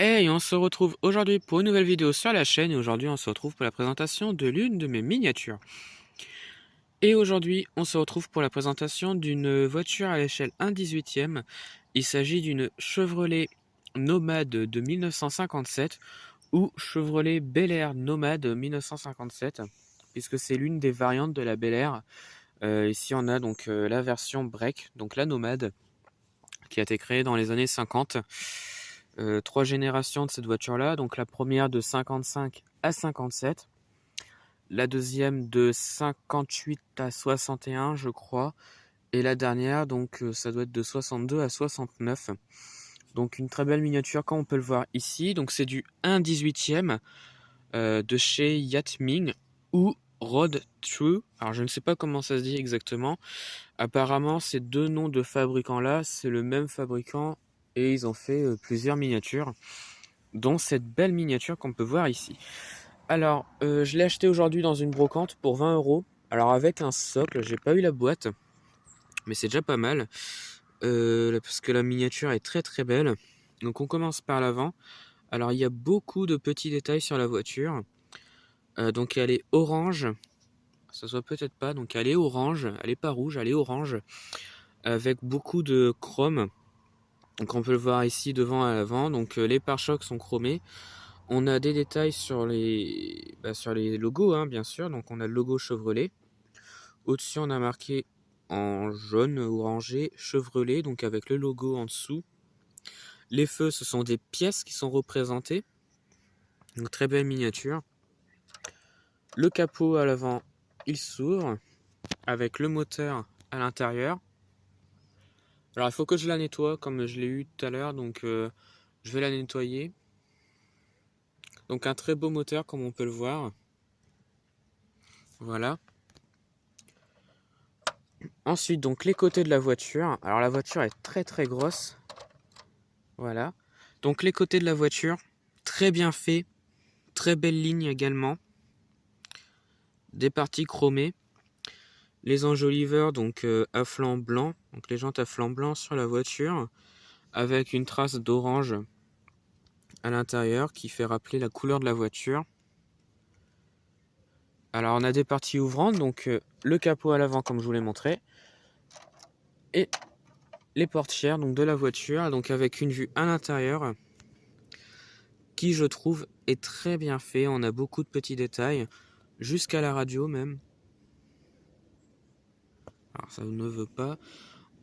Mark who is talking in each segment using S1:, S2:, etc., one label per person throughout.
S1: Hey, on se retrouve aujourd'hui pour une nouvelle vidéo sur la chaîne et aujourd'hui on se retrouve pour la présentation de l'une de mes miniatures. Et aujourd'hui on se retrouve pour la présentation d'une voiture à l'échelle 1/18e. Il s'agit d'une Chevrolet Nomade de 1957 ou Chevrolet Bel Air Nomade 1957 puisque c'est l'une des variantes de la Bel Air. Ici on a donc la version Break, donc la Nomade, qui a été créée dans les années 50. Trois générations de cette voiture-là. Donc la première de 55 à 57, la deuxième de 58 à 61, je crois, et la dernière, donc ça doit être de 62 à 69. Donc une très belle miniature, comme on peut le voir ici. Donc c'est du 1/18e de chez Yatming ou Road True. Alors je ne sais pas comment ça se dit exactement. Apparemment, ces deux noms de fabricants-là, c'est le même fabricant et ils ont fait plusieurs miniatures, dont cette belle miniature qu'on peut voir ici. Alors, je l'ai acheté aujourd'hui dans une brocante pour 20 €. Alors avec un socle, j'ai pas eu la boîte, mais c'est déjà pas mal, parce que la miniature est très très belle. Donc on commence par l'avant. Alors il y a beaucoup de petits détails sur la voiture. Donc elle est orange, ça se voit peut-être pas, donc elle est orange, elle est pas rouge, elle est orange, avec beaucoup de chrome. Donc on peut le voir ici devant à l'avant. Donc les pare-chocs sont chromés. On a des détails sur les logos, hein, bien sûr. Donc on a le logo Chevrolet. Au-dessus, on a marqué en jaune orangé Chevrolet, donc avec le logo en dessous. Les feux, ce sont des pièces qui sont représentées. Donc très belle miniature. Le capot à l'avant, il s'ouvre avec le moteur à l'intérieur. Alors il faut que je la nettoie comme je l'ai eu tout à l'heure, donc je vais la nettoyer. Donc un très beau moteur comme on peut le voir. Voilà. Ensuite, donc les côtés de la voiture. Alors la voiture est très très grosse. Voilà. Donc les côtés de la voiture, très bien fait. Très belle ligne également. Des parties chromées. Les enjoliveurs donc à flanc blanc. Donc les jantes à flanc blanc sur la voiture. Avec une trace d'orange à l'intérieur qui fait rappeler la couleur de la voiture. Alors on a des parties ouvrantes. Donc le capot à l'avant comme je vous l'ai montré. Et les portières donc de la voiture, donc avec une vue à l'intérieur qui, je trouve, est très bien fait. On a beaucoup de petits détails, jusqu'à la radio même. Alors ça ne veut pas.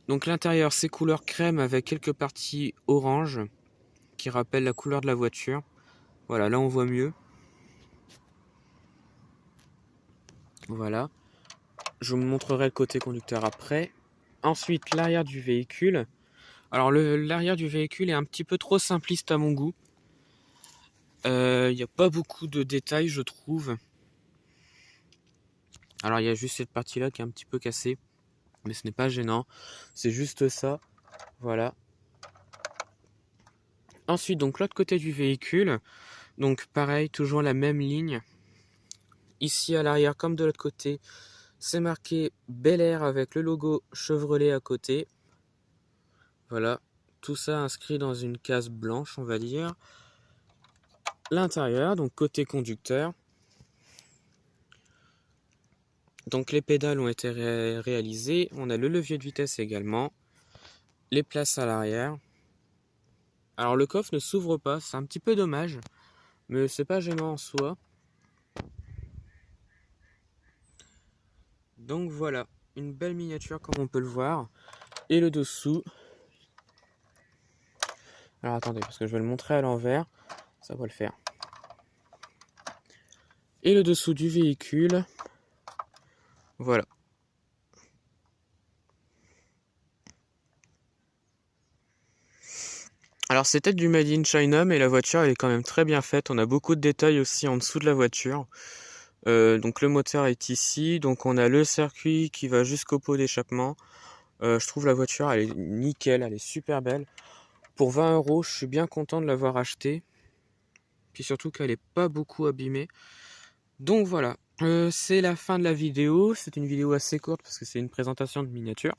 S1: Donc l'intérieur, c'est couleur crème avec quelques parties orange qui rappellent la couleur de la voiture. Voilà, là on voit mieux. Voilà. Je vous montrerai le côté conducteur après. Ensuite, l'arrière du véhicule. Alors l'arrière du véhicule est un petit peu trop simpliste à mon goût. Il n'y a pas beaucoup de détails, je trouve. Alors il y a juste cette partie là qui est un petit peu cassée, mais ce n'est pas gênant, c'est juste ça. Voilà. Ensuite, donc l'autre côté du véhicule, donc pareil, toujours la même ligne. Ici à l'arrière comme de l'autre côté, c'est marqué Bel Air avec le logo Chevrolet à côté. Voilà, tout ça inscrit dans une case blanche, on va dire. L'intérieur, donc côté conducteur. Donc les pédales ont été réalisées, on a le levier de vitesse également, les places à l'arrière. Alors le coffre ne s'ouvre pas, c'est un petit peu dommage, mais c'est pas gênant en soi. Donc voilà, une belle miniature comme on peut le voir. Et le dessous. Alors attendez, parce que je vais le montrer à l'envers, ça va le faire. Et le dessous du véhicule. Voilà. Alors c'est peut-être du Made in China, mais la voiture elle est quand même très bien faite. On a beaucoup de détails aussi en dessous de la voiture. Donc le moteur est ici, donc on a le circuit qui va jusqu'au pot d'échappement. Je trouve la voiture elle est nickel, elle est super belle. Pour 20 €, je suis bien content de l'avoir achetée. Puis surtout qu'elle n'est pas beaucoup abîmée. Donc voilà, c'est la fin de la vidéo. C'est une vidéo assez courte parce que c'est une présentation de miniature.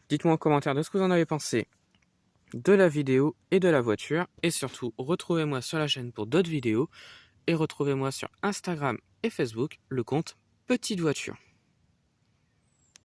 S1: Dites-moi en commentaire de ce que vous en avez pensé. de la vidéo et de la voiture. Et surtout, retrouvez-moi sur la chaîne pour d'autres vidéos et retrouvez-moi sur Instagram et Facebook, le compte Petite Voiture.